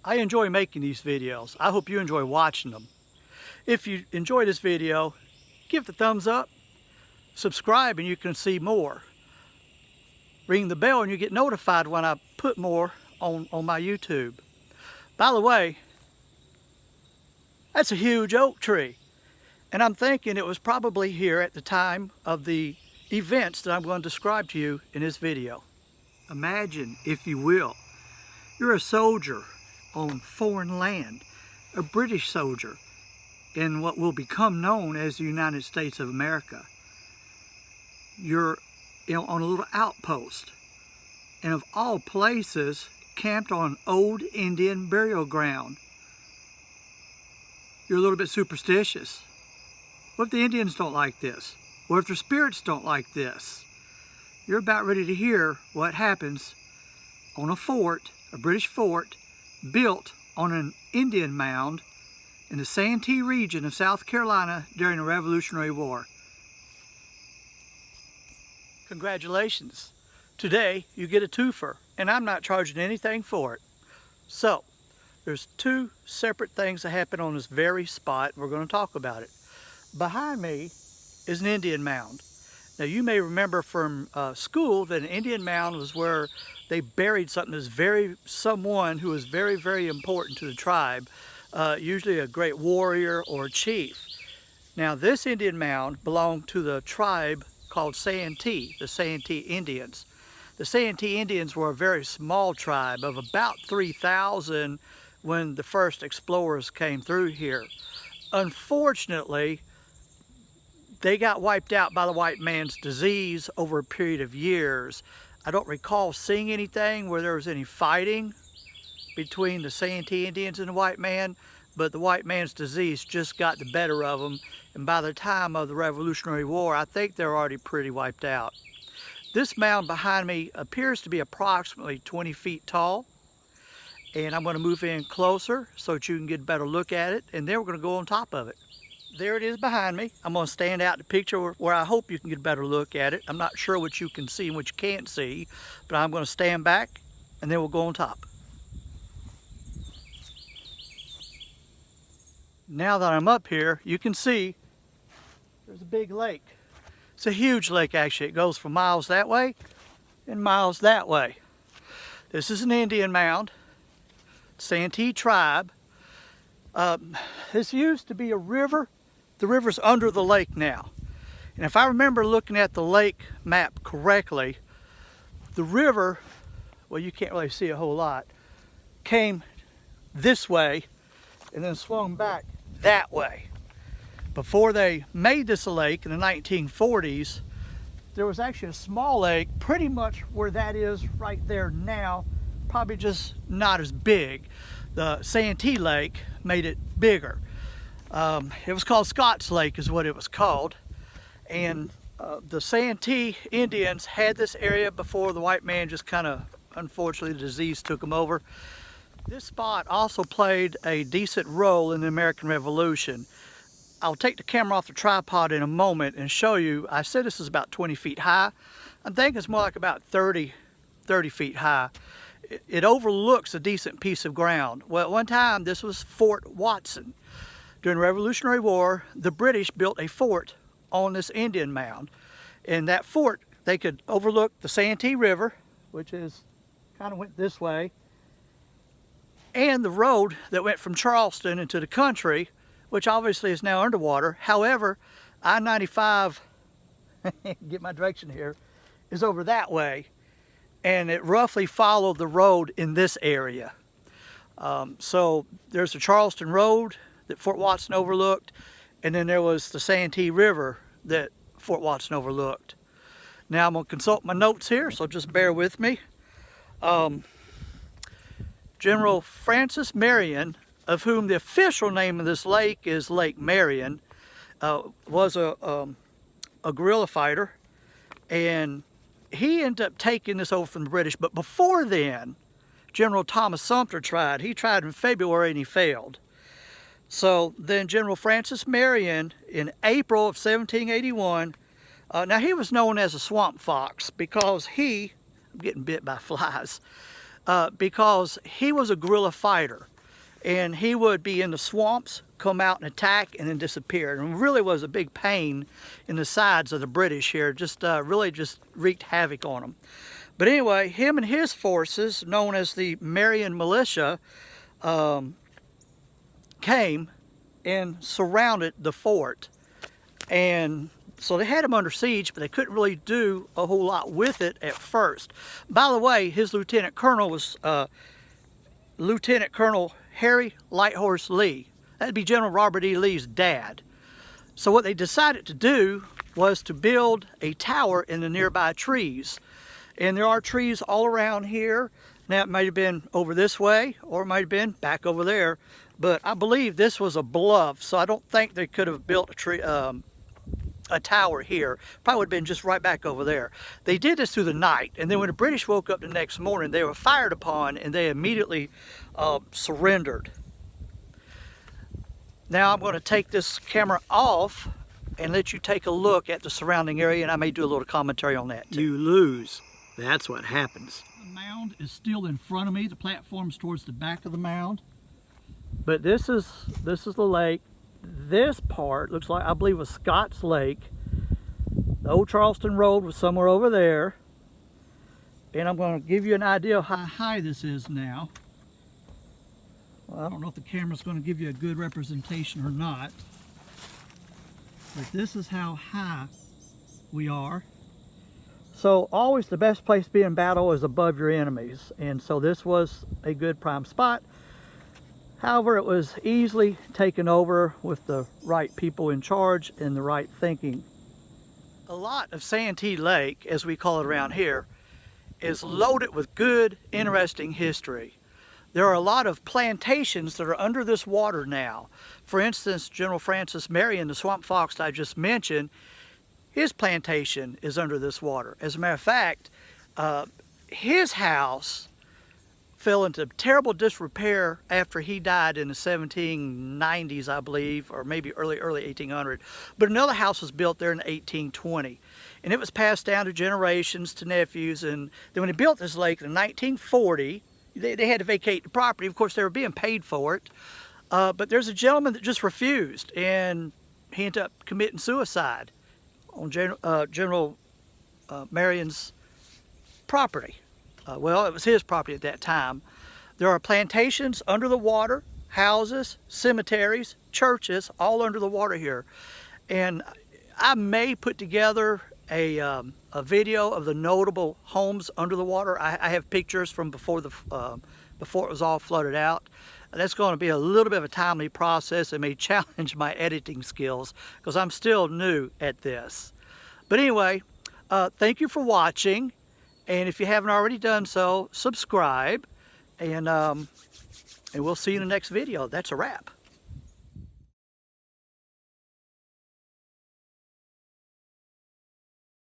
I enjoy making these videos. I hope you enjoy watching them. If you enjoy this video, give it a thumbs up, subscribe and you can see more. Ring the bell and you get notified when I put more on my YouTube. By the way, that's a huge oak tree. And I'm thinking it was probably here at the time of the events that I'm going to describe to you in this video. Imagine, if you will, you're a soldier on foreign land, a British soldier in what will become known as the United States of America. You're on a little outpost, and of all places, camped on an old Indian burial ground. You're a little bit superstitious. What if the Indians don't like this? What if their spirits don't like this? You're about ready to hear what happens on a fort, a British fort, built on an Indian mound in the Santee region of South Carolina during the Revolutionary War. Congratulations. Today you get a twofer, and I'm not charging anything for it. So, there's two separate things that happen on this very spot. We're going to talk about it. Behind me is an Indian mound. Now you may remember from school that an Indian mound was where they buried someone who was very, very important to the tribe, usually a great warrior or a chief. Now this Indian mound belonged to the tribe called Santee, the Santee Indians. The Santee Indians were a very small tribe of about 3,000 when the first explorers came through here. Unfortunately, they got wiped out by the white man's disease over a period of years. I don't recall seeing anything where there was any fighting between the Santee Indians and the white man, but the white man's disease just got the better of them, and by the time of the Revolutionary War, I think they're already pretty wiped out. This mound behind me appears to be approximately 20 feet tall, and I'm going to move in closer so that you can get a better look at it, and then we're going to go on top of it. There it is behind me. I'm going to stand out the picture where I hope you can get a better look at it. I'm not sure what you can see and what you can't see, but I'm going to stand back and then we'll go on top. Now that I'm up here, you can see there's a big lake. It's a huge lake actually. It goes for miles that way and miles that way. This is an Indian mound, Santee Tribe. This used to be a river. The river's under the lake now. And if I remember looking at the lake map correctly, the river, well, you can't really see a whole lot, came this way and then swung back that way. Before they made this a lake in the 1940s, there was actually a small lake pretty much where that is right there now, probably just not as big. The Santee Lake made it bigger. It was called Scott's Lake is what it was called. And the Santee Indians had this area before the white man just kind of, unfortunately, the disease took them over. This spot also played a decent role in the American Revolution. I'll take the camera off the tripod in a moment and show you. I said this is about 20 feet high. I think it's more like about 30 feet high. It overlooks a decent piece of ground. Well, at one time, this was Fort Watson. During the Revolutionary War, the British built a fort on this Indian mound. And that fort, they could overlook the Santee River, which is kind of went this way, and the road that went from Charleston into the country, which obviously is now underwater. However, I-95, get my direction here, is over that way. And it roughly followed the road in this area. So there's the Charleston Road that Fort Watson overlooked, and then there was the Santee River that Fort Watson overlooked. Now I'm going to consult my notes here, so just bear with me. General Francis Marion, of whom the official name of this lake is Lake Marion, was a guerrilla fighter, and he ended up taking this over from the British. But before then, General Thomas Sumter tried. He tried in February and he failed. So then General Francis Marion, in April of 1781, now he was known as a swamp fox because I'm getting bit by flies. because he was a guerrilla fighter, and he would be in the swamps, come out and attack, and then disappear. And really was a big pain in the sides of the British here. Just really just wreaked havoc on them. But anyway, him and his forces, known as the Marion militia, came and surrounded the fort. And so they had him under siege, but they couldn't really do a whole lot with it at first. By the way, his lieutenant colonel was Lieutenant Colonel Harry Lighthorse Lee. That'd be General Robert E. Lee's dad. So what they decided to do was to build a tower in the nearby trees. And there are trees all around here. Now it might have been over this way, or it might have been back over there. But I believe this was a bluff, so I don't think they could have built a tower here. Probably would have been just right back over there. They did this through the night, and then when the British woke up the next morning, they were fired upon, and they immediately surrendered. Now I'm going to take this camera off and let you take a look at the surrounding area, and I may do a little commentary on that too. You lose. That's what happens. The mound is still in front of me. The platform's towards the back of the mound. But this is the lake. This part looks like, I believe, was Scott's Lake. The old Charleston Road was somewhere over there. And I'm going to give you an idea of how high this is now. Well, I don't know if the camera's going to give you a good representation or not. But this is how high we are. So always the best place to be in battle is above your enemies. And so this was a good prime spot. However, it was easily taken over with the right people in charge and the right thinking. A lot of Santee Lake, as we call it around here, is loaded with good, interesting history. There are a lot of plantations that are under this water now. For instance, General Francis Marion, the swamp fox that I just mentioned, his plantation is under this water. As a matter of fact, his house fell into terrible disrepair after he died in the 1790s, I believe, or maybe early 1800. But another house was built there in 1820. And it was passed down to generations, to nephews. And then when they built this lake in 1940, they had to vacate the property. Of course, they were being paid for it. But there's a gentleman that just refused, and he ended up committing suicide on General Marion's property. Well, it was his property at that time. There are plantations under the water, houses, cemeteries, churches, all under the water here. And I may put together a video of the notable homes under the water. I have pictures from before it was all flooded out. That's going to be a little bit of a timely process. It may challenge my editing skills because I'm still new at this. But anyway, thank you for watching. And if you haven't already done so, subscribe. And we'll see you in the next video. That's a wrap.